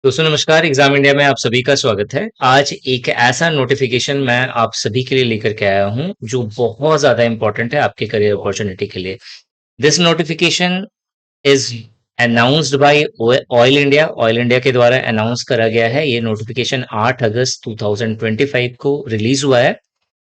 दोस्तों नमस्कार। Exam India में आप सभी का स्वागत है। आज एक ऐसा नोटिफिकेशन मैं आप सभी के लिए लेकर के आया हूं जो बहुत ज्यादा इंपॉर्टेंट है आपके करियर अपॉर्चुनिटी के लिए। This notification is announced by oil India. Oil India के द्वारा अनाउंस करा गया है। ये नोटिफिकेशन 8 अगस्त 2025 को रिलीज हुआ है।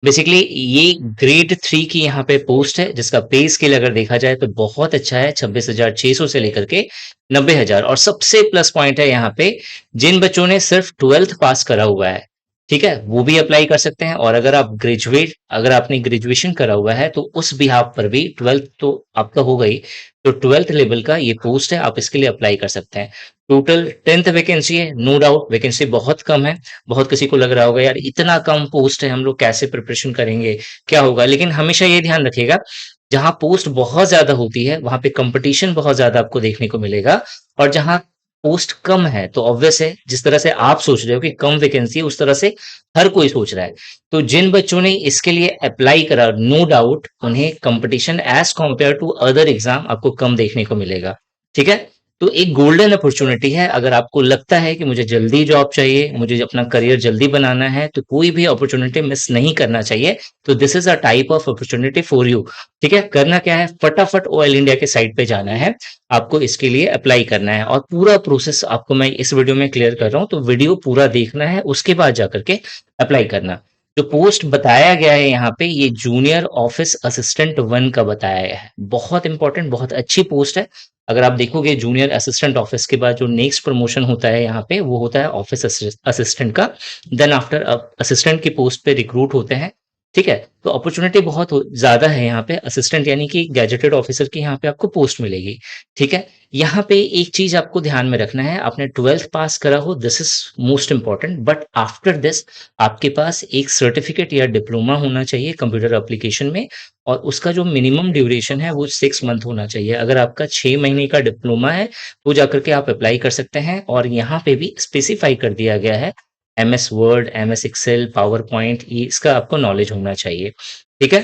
बेसिकली ये ग्रेड 3 की यहाँ पे पोस्ट है जिसका पे स्केल अगर देखा जाए तो बहुत अच्छा है, 26,600 से लेकर के 90,000। और सबसे प्लस पॉइंट है यहाँ पे, जिन बच्चों ने सिर्फ 12th पास करा हुआ है, ठीक है, वो भी अप्लाई कर सकते हैं। और अगर आपने ग्रेजुएशन करा हुआ है तो उस बिहाफ पर भी, 12th तो आपका हो गई, तो 12th लेवल का ये पोस्ट है, आप इसके लिए अप्लाई कर सकते हैं। टोटल 10th वैकेंसी है। नो डाउट वैकेंसी बहुत कम है। बहुत किसी को लग रहा होगा यार इतना कम पोस्ट है, हम लोग कैसे प्रिपरेशन करेंगे, क्या होगा। लेकिन हमेशा ये ध्यान रखिएगा, जहां पोस्ट बहुत ज्यादा होती है वहां पे कंपटीशन बहुत ज्यादा आपको देखने को मिलेगा। और जहां पोस्ट कम है तो ऑब्वियस है, जिस तरह से आप सोच रहे हो कि कम वैकेंसी है, उस तरह से हर कोई सोच रहा है। तो जिन बच्चों ने इसके लिए अप्लाई करा, नो डाउट उन्हें competition as compare to other exam आपको कम देखने को मिलेगा। ठीक है। तो एक गोल्डन अपॉर्चुनिटी है। अगर आपको लगता है कि मुझे जल्दी जॉब चाहिए, मुझे अपना करियर जल्दी बनाना है, तो कोई भी अपॉर्चुनिटी मिस नहीं करना चाहिए। तो this is a type of opportunity for you. ठीक है। करना क्या है, फटाफट ऑयल इंडिया के साइट पे जाना है, आपको इसके लिए अप्लाई करना है। और पूरा प्रोसेस आपको मैं इस वीडियो में क्लियर कर रहा हूं, तो वीडियो पूरा देखना है, उसके बाद जाकर के अप्लाई करना। जो पोस्ट बताया गया है यहाँ पे, ये जूनियर ऑफिस असिस्टेंट 1 का बताया गया है। बहुत इंपॉर्टेंट, बहुत अच्छी पोस्ट है। अगर आप देखोगे जूनियर असिस्टेंट ऑफिस के बाद जो नेक्स्ट प्रमोशन होता है यहाँ पे, वो होता है ऑफिस असिस्टेंट का। देन आफ्टर असिस्टेंट की पोस्ट पे रिक्रूट होते हैं। ठीक है। तो अपॉर्चुनिटी बहुत ज्यादा है यहाँ पे। असिस्टेंट यानी कि गैजेटेड ऑफिसर की यहाँ पे आपको पोस्ट मिलेगी। ठीक है। यहाँ पे एक चीज आपको ध्यान में रखना है, आपने 12th पास करा हो, this is most important. But after this आपके पास एक सर्टिफिकेट या डिप्लोमा होना चाहिए कंप्यूटर एप्लीकेशन में। और उसका जो मिनिमम ड्यूरेशन है वो 6 मंथ होना चाहिए। अगर आपका 6 महीने का डिप्लोमा है तो जाकर के आप अप्लाई कर सकते हैं। और यहाँ पे भी स्पेसिफाई कर दिया गया है, MS word, MS Excel, power point, ये इसका आपको नॉलेज होना चाहिए। ठीक है।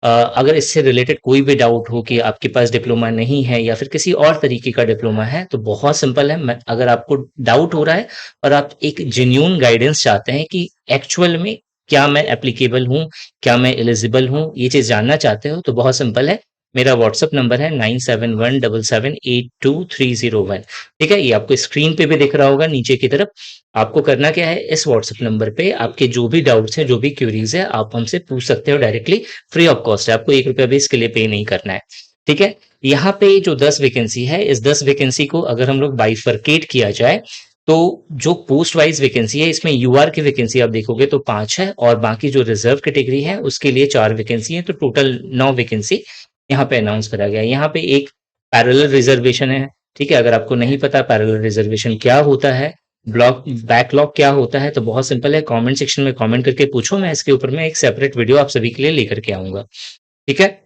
अगर इससे रिलेटेड कोई भी डाउट हो कि आपके पास डिप्लोमा नहीं है या फिर किसी और तरीके का डिप्लोमा है, तो बहुत सिंपल है। अगर आपको डाउट हो रहा है और आप एक जेन्यून गाइडेंस चाहते हैं कि एक्चुअल में क्या मैं एप्लीकेबल हूँ, क्या मैं एलिजिबल हूँ, ये चीज जानना चाहते हो, तो बहुत सिंपल है। मेरा व्हाट्सअप नंबर है 9717782301। ठीक है। ये आपको स्क्रीन पे भी दिख रहा होगा नीचे की तरफ। आपको करना क्या है, इस व्हाट्सएप नंबर पे आपके जो भी डाउट्स हैं, जो भी क्वेरीज है, आप हमसे पूछ सकते हो डायरेक्टली, फ्री ऑफ कॉस्ट है। आपको 1 रुपया भी इसके लिए पे नहीं करना है। ठीक है। यहाँ पे जो 10 वैकेंसी है, इस 10 वैकेंसी को अगर हम लोग बाइफरकेट किया जाए, तो जो पोस्ट वाइज वैकेंसी है, इसमें यूआर की वैकेंसी आप देखोगे तो 5 है, और बाकी जो रिजर्व कैटेगरी है उसके लिए 4 वैकेंसी है। तो टोटल 9 वैकेंसी यहाँ पे अनाउंस करा गया है। यहाँ पे एक पैरेलल रिजर्वेशन है। ठीक है। अगर आपको नहीं पता पैरेलल रिजर्वेशन क्या होता है, ब्लॉक बैकलॉग क्या होता है, तो बहुत सिंपल है, कमेंट सेक्शन में कमेंट करके पूछो, मैं इसके ऊपर में एक सेपरेट वीडियो आप सभी के लिए लेकर के आऊंगा। ठीक है।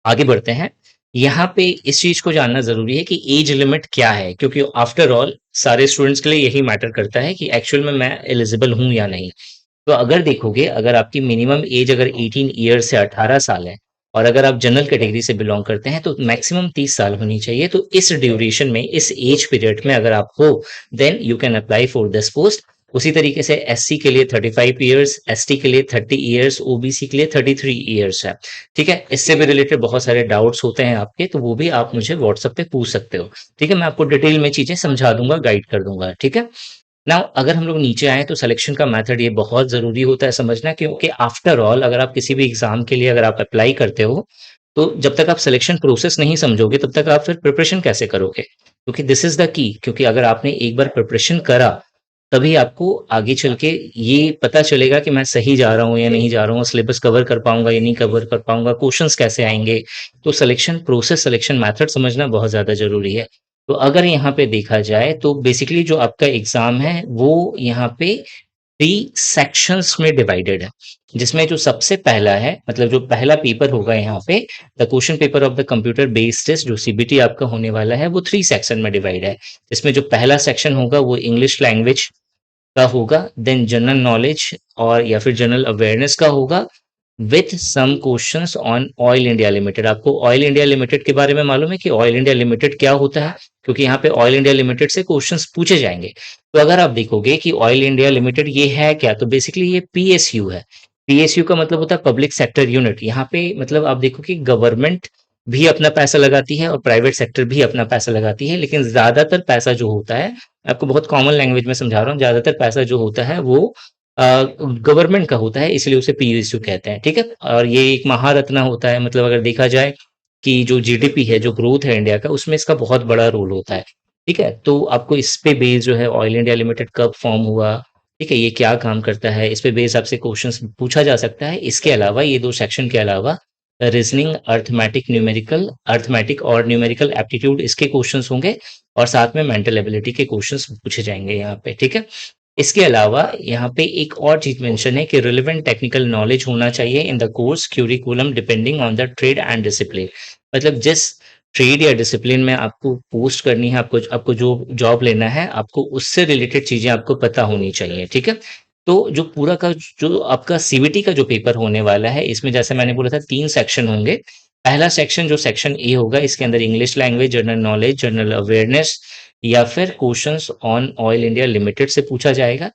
आगे बढ़ते हैं। यहाँ पे इस चीज को जानना जरूरी है कि एज लिमिट क्या है, क्योंकि आफ्टर ऑल सारे स्टूडेंट्स के लिए यही मैटर करता है कि एक्चुअल में मैं एलिजिबल हूं या नहीं। तो अगर देखोगे, अगर आपकी मिनिमम एज अगर 18 ईयर से 18 साल है, और अगर आप जनरल कैटेगरी से बिलोंग करते हैं, तो मैक्सिमम 30 साल होनी चाहिए। तो इस ड्यूरेशन में, इस एज पीरियड में अगर आप हो, then you can apply for this post. उसी तरीके से SC के लिए 35 ईयर्स, ST के लिए 30 ईयर्स, OBC के लिए 33 ईयर्स है। ठीक है। इससे भी रिलेटेड बहुत सारे डाउट्स होते हैं आपके, तो वो भी आप मुझे व्हाट्सएप पे पूछ सकते हो। ठीक है। मैं आपको डिटेल में चीजें समझा दूंगा, गाइड कर दूंगा। ठीक है। नाउ अगर हम लोग नीचे आए, तो सिलेक्शन का मेथड ये बहुत जरूरी होता है समझना, क्योंकि आफ्टर ऑल अगर आप किसी भी एग्जाम के लिए अगर आप अप्लाई करते हो, तो जब तक आप सिलेक्शन प्रोसेस नहीं समझोगे तब तक आप फिर प्रिपरेशन कैसे करोगे, क्योंकि दिस इज द की। क्योंकि अगर आपने एक बार प्रिपरेशन करा, तभी आपको आगे चल के ये पता चलेगा कि मैं सही जा रहा हूँ या नहीं जा रहा हूँ, सिलेबस कवर कर पाऊंगा या नहीं कवर कर पाऊंगा, क्वेश्चंस कैसे आएंगे। तो सिलेक्शन प्रोसेस, सिलेक्शन मेथड समझना बहुत ज्यादा जरूरी है। तो अगर यहाँ पे देखा जाए, तो बेसिकली जो आपका एग्जाम है वो यहाँ पे 3 सेक्शंस में डिवाइडेड है। जिसमें जो सबसे पहला है, मतलब जो पहला पेपर होगा यहाँ पे, the question paper of the computer based test, जो CBT आपका होने वाला है, वो 3 सेक्शन में डिवाइड है। इसमें जो पहला सेक्शन होगा वो इंग्लिश लैंग्वेज का होगा, देन जनरल नॉलेज और या फिर जनरल अवेयरनेस का होगा, with some questions on Oil India Limited. आपको ऑयल इंडिया लिमिटेड के बारे में मालूम है कि ऑयल इंडिया लिमिटेड क्या होता है, क्योंकि यहाँ पे ऑयल इंडिया लिमिटेड से क्वेश्चंस पूछे जाएंगे। तो अगर आप देखोगे कि ऑयल इंडिया लिमिटेड ये है क्या, तो बेसिकली ये पीएसयू है। पीएसयू का मतलब होता है पब्लिक सेक्टर यूनिट। यहाँ पे मतलब आप देखो कि गवर्नमेंट भी अपना पैसा लगाती है और प्राइवेट सेक्टर भी अपना पैसा लगाती है, लेकिन ज्यादातर पैसा जो होता है, आपको बहुत कॉमन लैंग्वेज में समझा रहा हूँ, ज्यादातर पैसा जो होता है वो गवर्नमेंट का होता है, इसलिए उसे पीएसयू कहते हैं, ठीक है। और ये एक महारत्ना होता है, मतलब अगर देखा जाए कि जो जीडीपी है, जो ग्रोथ है इंडिया का, उसमें इसका बहुत बड़ा रोल होता है। ठीक है, तो आपको इस पे बेस जो है ऑयल इंडिया लिमिटेड कब फॉर्म हुआ, ठीक है, ये क्या काम करता है, इस पे बेस आपसे क्वेश्चंस पूछा जा सकता है। इसके अलावा ये दो सेक्शन के अलावा रीजनिंग, अर्थमेटिक, न्यूमेरिकल, अर्थमेटिक और न्यूमेरिकल एप्टीट्यूड, इसके क्वेश्चंस होंगे और साथ में मेंटल एबिलिटी के क्वेश्चंस पूछे जाएंगे यहाँ पे, ठीक है। इसके अलावा यहाँ पे एक और चीज मेंशन है कि रिलेवेंट टेक्निकल नॉलेज होना चाहिए in the course curriculum depending on the trade and discipline. मतलब जिस ट्रेड या डिसिप्लिन में आपको पोस्ट करनी है, आपको आपको जो जॉब लेना है, आपको उससे रिलेटेड चीजें आपको पता होनी चाहिए, ठीक है। तो जो पूरा का जो आपका सीवीटी का जो पेपर होने वाला है, इसमें जैसे मैंने बोला था 3 सेक्शन होंगे। पहला सेक्शन जो सेक्शन ए होगा, इसके अंदर English language, general knowledge, general awareness या फिर questions on Oil India limited से पूछा जाएगा।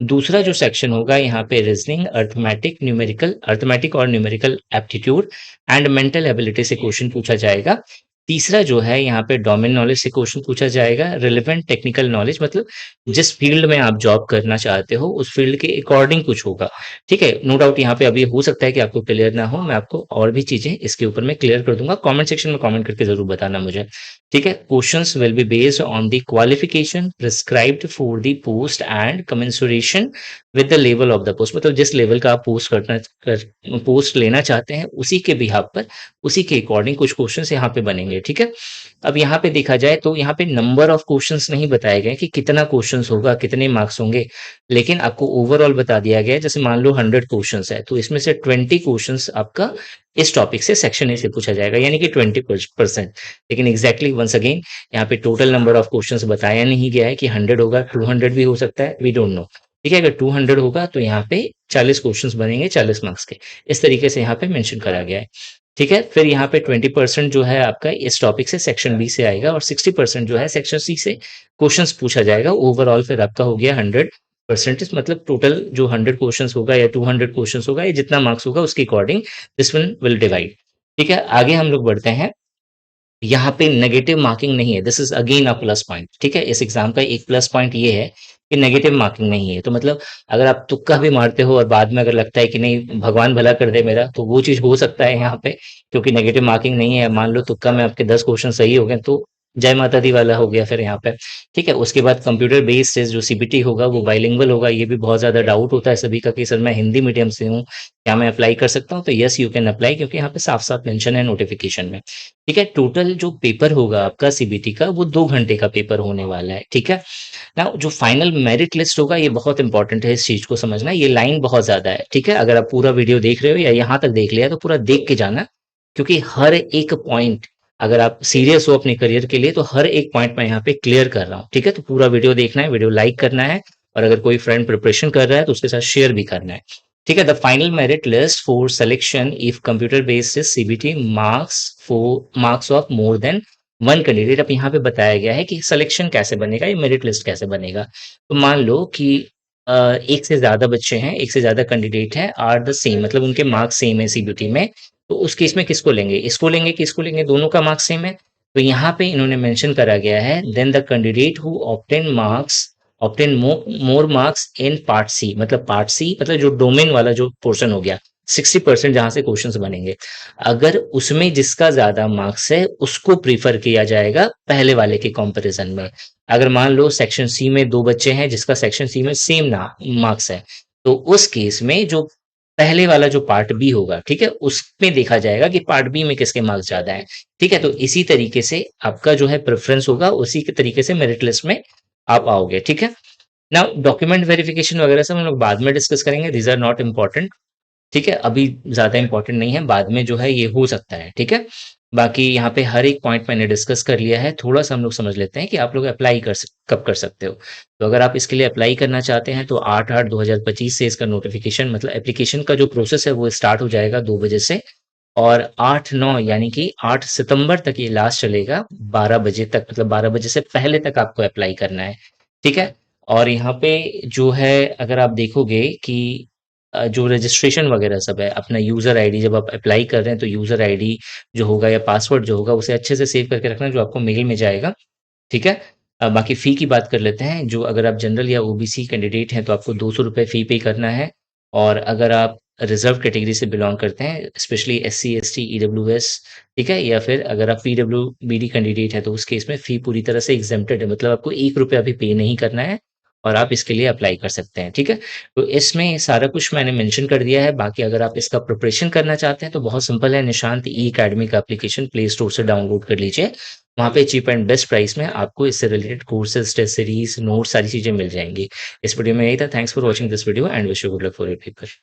दूसरा जो सेक्शन होगा यहाँ पे रीजनिंग, अर्थमेटिक, न्यूमेरिकल, अर्थमेटिक और numerical aptitude and mental ability से क्वेश्चन पूछा जाएगा। तीसरा जो है यहाँ पे डोमेन नॉलेज से क्वेश्चन पूछा जाएगा। रिलेवेंट टेक्निकल नॉलेज मतलब जिस फील्ड में आप जॉब करना चाहते हो उस फील्ड के अकॉर्डिंग कुछ होगा, ठीक है। नो डाउट यहाँ पे अभी हो सकता है कि आपको क्लियर ना हो, मैं आपको और भी चीजें इसके ऊपर में क्लियर कर दूंगा। कमेंट सेक्शन में कमेंट करके जरूर बताना मुझे, ठीक है। Questions will be based on the qualification prescribed for the post and commensuration with the level of the post. मतलब जिस लेवल का आप पोस्ट लेना चाहते हैं उसी के बिहाफ पर, उसी के अकॉर्डिंग कुछ क्वेश्चंस यहाँ पे बनेंगे, ठीक है। अब यहाँ पे देखा जाए तो यहाँ पे नंबर ऑफ क्वेश्चंस नहीं बताए गए कि कितना क्वेश्चंस होगा, कितने मार्क्स होंगे, लेकिन आपको ओवरऑल बता दिया गया है। जैसे मान लो 100 क्वेश्चंस है, तो इसमें से 20 क्वेश्चंस आपका इस टॉपिक से सेक्शन ए से पूछा जाएगा, यानी कि 20%। लेकिन एग्जैक्टली वंस अगेन यहाँ पे टोटल नंबर ऑफ क्वेश्चंस बताया नहीं गया है कि 100 होगा, 200 भी हो सकता है, वी डोंट नो, ठीक है। अगर 200 होगा तो यहाँ पे 40 क्वेश्चंस बनेंगे 40 मार्क्स के, इस तरीके से यहाँ पे मेंशन करा गया है, ठीक है। फिर यहाँ पे 20% जो है आपका इस टॉपिक से सेक्शन बी से आएगा और 60% जो है सेक्शन सी से क्वेश्चंस पूछा जाएगा। ओवरऑल फिर आपका हो गया 100%, मतलब टोटल जो 100 क्वेश्चंस होगा या 200 क्वेश्चंस होगा, या जितना मार्क्स होगा उसके according this one will divide, ठीक है। आगे हम लोग बढ़ते हैं। यहाँ पे नेगेटिव मार्किंग नहीं है, this is again a plus point, ठीक है। इस एग्जाम का एक प्लस पॉइंट ये है कि नेगेटिव मार्किंग नहीं है। तो मतलब अगर आप तुक्का भी मारते हो और बाद में अगर लगता है कि नहीं भगवान भला कर दे मेरा, तो वो चीज हो सकता है यहाँ पे, क्योंकि नेगेटिव मार्किंग नहीं है। मान लो तुक्का में आपके 10 क्वेश्चन सही हो गए तो जय माता दी वाला हो गया फिर यहाँ पे, ठीक है। उसके बाद कंप्यूटर बेस्ड टेस्ट जो सीबीटी होगा वो बाइलिंगुअल होगा। ये भी बहुत ज्यादा डाउट होता है सभी का कि सर मैं हिंदी मीडियम से हूँ, क्या मैं अप्लाई कर सकता हूँ? तो यस यू कैन अप्लाई, क्योंकि यहाँ पे साफ साफ मेंशन है नोटिफिकेशन में, ठीक है। टोटल जो पेपर होगा आपका सीबीटी का वो 2 घंटे का पेपर होने वाला है, ठीक है ना। जो फाइनल मेरिट लिस्ट होगा ये बहुत इंपॉर्टेंट है, इस चीज को समझना, ये लाइन बहुत ज्यादा है, ठीक है। अगर आप पूरा वीडियो देख रहे हो या यहाँ तक देख लिया तो पूरा देख के जाना, क्योंकि हर एक पॉइंट, अगर आप सीरियस हो अपने करियर के लिए तो हर एक पॉइंट मैं यहाँ पे क्लियर कर रहा हूँ, ठीक है। तो पूरा वीडियो देखना है, वीडियो लाइक करना है, और अगर कोई फ्रेंड प्रिपरेशन कर रहा है तो उसके साथ शेयर भी करना है, ठीक है। The final merit list for selection if computer based CBT marks of more than 1 candidate. अब यहाँ पे बताया गया है कि सिलेक्शन कैसे बनेगा, ये मेरिट लिस्ट कैसे बनेगा। तो मान लो कि एक से ज्यादा बच्चे हैं, एक से ज्यादा कैंडिडेट हैं, आर द सेम, मतलब उनके मार्क्स सेम है सीबीटी में, तो उस केस में किसको लेंगे, इसको लेंगे कि इसको लेंगे, दोनों का मार्क्स सेम है। तो यहाँ पे इन्होंने मेंशन करा गया है then the candidate who obtain more marks in part C, मतलब पार्ट सी मतलब जो डोमेन वाला जो पोर्शन हो गया, 60% जहां से क्वेश्चंस बनेंगे, अगर उसमें जिसका ज्यादा मार्क्स है उसको प्रीफर किया जाएगा पहले वाले के कंपैरिजन में। अगर मान लो सेक्शन सी में 2 बच्चे हैं जिसका सेक्शन सी में सेम ना मार्क्स है, तो उस केस में जो पहले वाला जो पार्ट बी होगा, ठीक है, उसमें देखा जाएगा कि पार्ट बी में किसके मार्क्स ज्यादा है, ठीक है। तो इसी तरीके से आपका जो है प्रेफरेंस होगा, उसी के तरीके से मेरिट लिस्ट में आप आओगे, ठीक है ना। डॉक्यूमेंट वेरिफिकेशन वगैरह सब हम लोग बाद में डिस्कस करेंगे, दीज आर नॉट इम्पॉर्टेंट, ठीक है। अभी ज्यादा इंपॉर्टेंट नहीं है, बाद में जो है ये हो सकता है, ठीक है। बाकी यहाँ पे हर एक पॉइंट मैंने डिस्कस कर लिया है। थोड़ा सा हम लोग समझ लेते हैं कि आप लोग अप्लाई कब कर सकते हो। तो अगर आप इसके लिए अप्लाई करना चाहते हैं तो 8/8/2025 से इसका नोटिफिकेशन, मतलब एप्लीकेशन का जो प्रोसेस है वो स्टार्ट हो जाएगा 2 बजे से, और 8/9 यानी कि 8 सितंबर तक ये लास्ट चलेगा 12 बजे तक, मतलब 12 बजे से पहले तक आपको अप्लाई करना है, ठीक है। और यहाँ पे जो है अगर आप देखोगे कि जो रजिस्ट्रेशन वगैरह सब है, अपना यूज़र आईडी जब आप अप्लाई कर रहे हैं तो यूज़र आईडी जो होगा या पासवर्ड जो होगा उसे अच्छे से सेव करके रखना जो आपको मेल में जाएगा, ठीक है? बाकी फ़ी की बात कर लेते हैं, जो अगर आप जनरल या ओबीसी कैंडिडेट हैं तो आपको ₹200 फ़ी पे करना है और अगर आप रिज़र्व कैटेगरी से बिलॉन्ग करते हैं, स्पेशली एससी, एसटी, ईडब्ल्यूएस, ठीक है? या फिर अगर आप पीडब्ल्यूबीडी कैंडिडेट हैं तो उस केस में फ़ी पूरी तरह से exempted है, मतलब आपको ₹1 भी पे नहीं करना है और आप इसके लिए अप्लाई कर सकते हैं, ठीक है? तो इसमें सारा कुछ मैंने मेंशन कर दिया है, बाकी अगर आप इसका प्रिपरेशन करना चाहते हैं तो बहुत सिंपल है, निशांत ई अकेडमी का एप्लीकेशन प्ले स्टोर से डाउनलोड कर लीजिए। वहाँ पे चीप एंड बेस्ट प्राइस में आपको इससे related courses, test series, notes सारी चीज़ें मिल जाएँगी। इस वीडियो में यही था। Thanks for watching this video and wish you good luck for your paper.